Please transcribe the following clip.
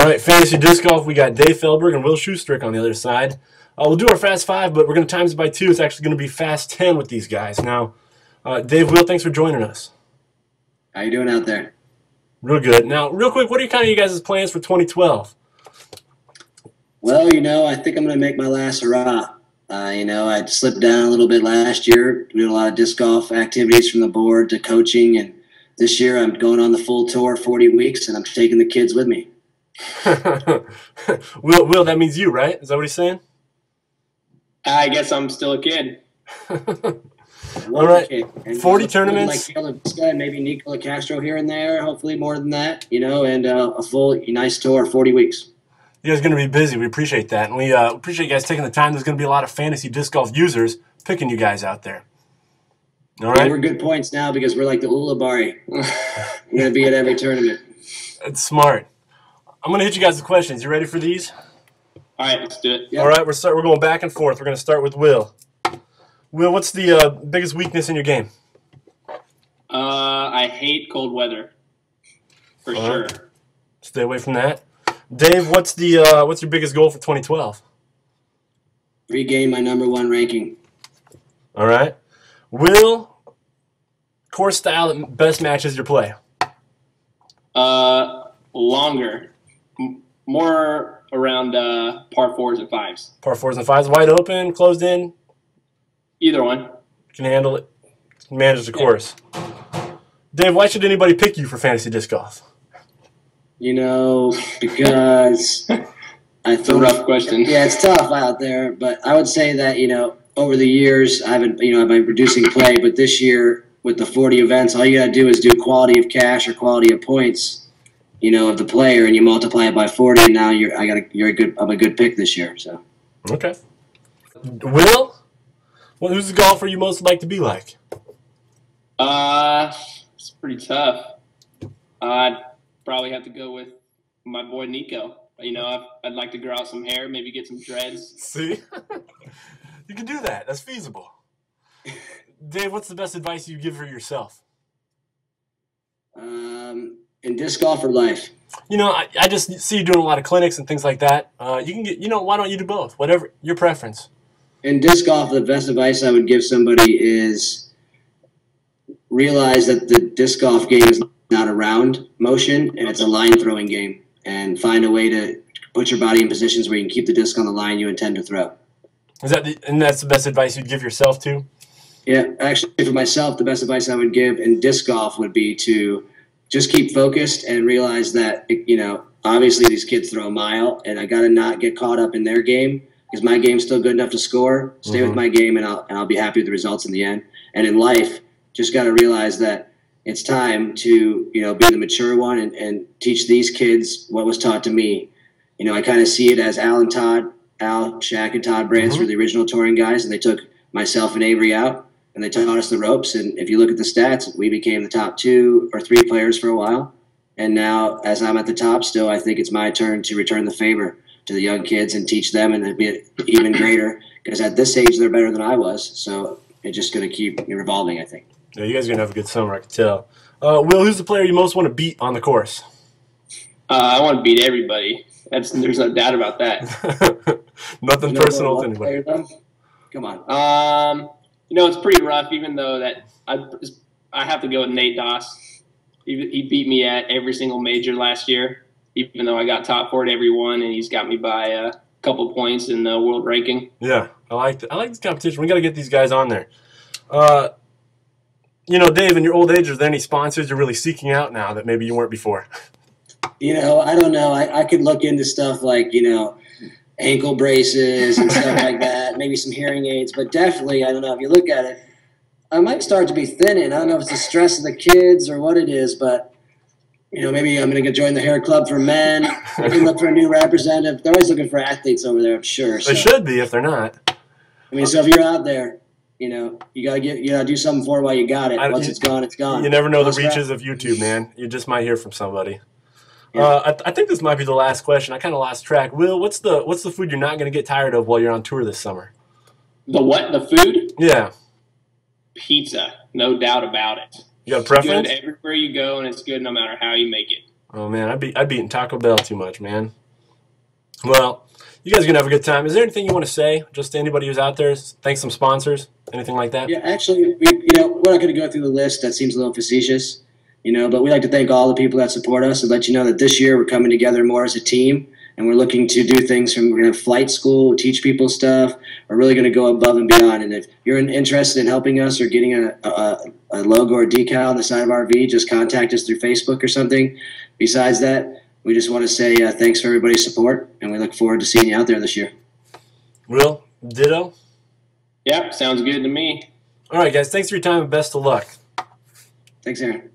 right, fantasy disc golf. We got Dave Feldberg and Will Schusterick on the other side. We'll do our fast 5, but we're going to times it by 2. It's actually going to be fast 10 with these guys. Now, Dave, Will, thanks for joining us. How you doing out there? Real good. Now, real quick, what are kind of you guys' plans for 2012? Well, I think I'm going to make my last hurrah. I slipped down a little bit last year. We did a lot of disc golf activities from the board to coaching, and this year I'm going on the full tour, 40 weeks, and I'm taking the kids with me. Will, that means you, right? Is that what he's saying? I guess I'm still a kid. All right, 40 tournaments. Like maybe Nicola Castro here and there, hopefully more than that, and a full, nice tour, 40 weeks. You guys are going to be busy. We appreciate that. And we appreciate you guys taking the time. There's going to be a lot of fantasy disc golf users picking you guys out there. All right? Yeah, we're good points now because we're like the Ulibarri. We're going to be at every tournament. That's smart. I'm going to hit you guys with questions. You ready for these? All right, let's do it. Yep. All right, we're going back and forth. We're going to start with Will. Will, what's the biggest weakness in your game? I hate cold weather, for sure. Right. Stay away from that. Dave, what's your biggest goal for 2012? Regain my #1 ranking. All right. Will, course style that best matches your play? Longer. More around par 4s and 5s. Par 4s and 5s, wide open, closed in? Either one. Can handle it. Manage the course. Dave, why should anybody pick you for fantasy disc golf? Because It's a rough question. Yeah, it's tough out there, but I would say that, over the years I've been producing play, but this year with the 40 events, all you got to do is do quality of cash or quality of points, of the player, and you multiply it by 40, and now I'm a good pick this year. So. Okay. Will, who's the golfer you most like to be like? It's pretty tough. I'd probably have to go with my boy Nico. I'd like to grow out some hair, maybe get some dreads. See? You can do that. That's feasible. Dave, what's the best advice you give for yourself? In disc golf or life? I just see you doing a lot of clinics and things like that. You can get, why don't you do both? Whatever your preference. In disc golf, the best advice I would give somebody is realize that the disc golf game is not a round motion, and it's a line throwing game. And find a way to put your body in positions where you can keep the disc on the line you intend to throw. And that's the best advice you'd give yourself too? Yeah, actually for myself, the best advice I would give in disc golf would be to just keep focused and realize that, obviously these kids throw a mile, and I got to not get caught up in their game because my game's still good enough to score. Stay with my game, and I'll be happy with the results in the end. And in life, just got to realize that it's time to, be the mature one and teach these kids what was taught to me. I kind of see it as Al, Shaq, and Todd Brants were the original touring guys, and they took myself and Avery out, and they taught us the ropes. And if you look at the stats, we became the top 2 or 3 players for a while. And now, as I'm at the top still, I think it's my turn to return the favor to the young kids and teach them, and it'd be even greater because at this age, they're better than I was. So it's just going to keep revolving, I think. Yeah, you guys are going to have a good summer, I can tell. Will, who's the player you most want to beat on the course? I want to beat everybody. There's no doubt about that. Nothing personal with anybody. Come on. It's pretty rough, even though that I have to go with Nate Doss. He beat me at every single major last year, even though I got top 4 at every one, and he's got me by a couple points in the world ranking. Yeah, I like this competition. We got to get these guys on there. Dave, in your old age, are there any sponsors you're really seeking out now that maybe you weren't before? I don't know. I could look into stuff like, ankle braces and stuff like that, maybe some hearing aids, but definitely, I don't know, if you look at it, I might start to be thinning. I don't know if it's the stress of the kids or what it is, but, maybe I'm going to join the hair club for men. I can look for a new representative. They're always looking for athletes over there, I'm sure. They should be if they're not. So if you're out there, you gotta do something for it while you got it. Once it's gone, it's gone. You never know the reaches of YouTube, man. You just might hear from somebody. Yeah. I think this might be the last question. I kind of lost track. Will, what's the food you're not going to get tired of while you're on tour this summer? The what? The food? Yeah. Pizza, no doubt about it. You got a preference? It's good everywhere you go, and it's good no matter how you make it. Oh man, I'd be eating Taco Bell too much, man. Well, you guys are gonna have a good time. Is there anything you want to say, just to anybody who's out there? Thank some sponsors, anything like that? Yeah, actually, we're not going to go through the list. That seems a little facetious, but we like to thank all the people that support us and let you know that this year we're coming together more as a we're looking to do things we're going to have flight school, teach people stuff. We're really going to go above and beyond. And if you're interested in helping us or getting a logo or decal on the side of our V, just contact us through Facebook or something. Besides that, we just want to say thanks for everybody's support, and we look forward to seeing you out there this year. Will, ditto? Yep, sounds good to me. All right, guys, thanks for your time and best of luck. Thanks, Aaron.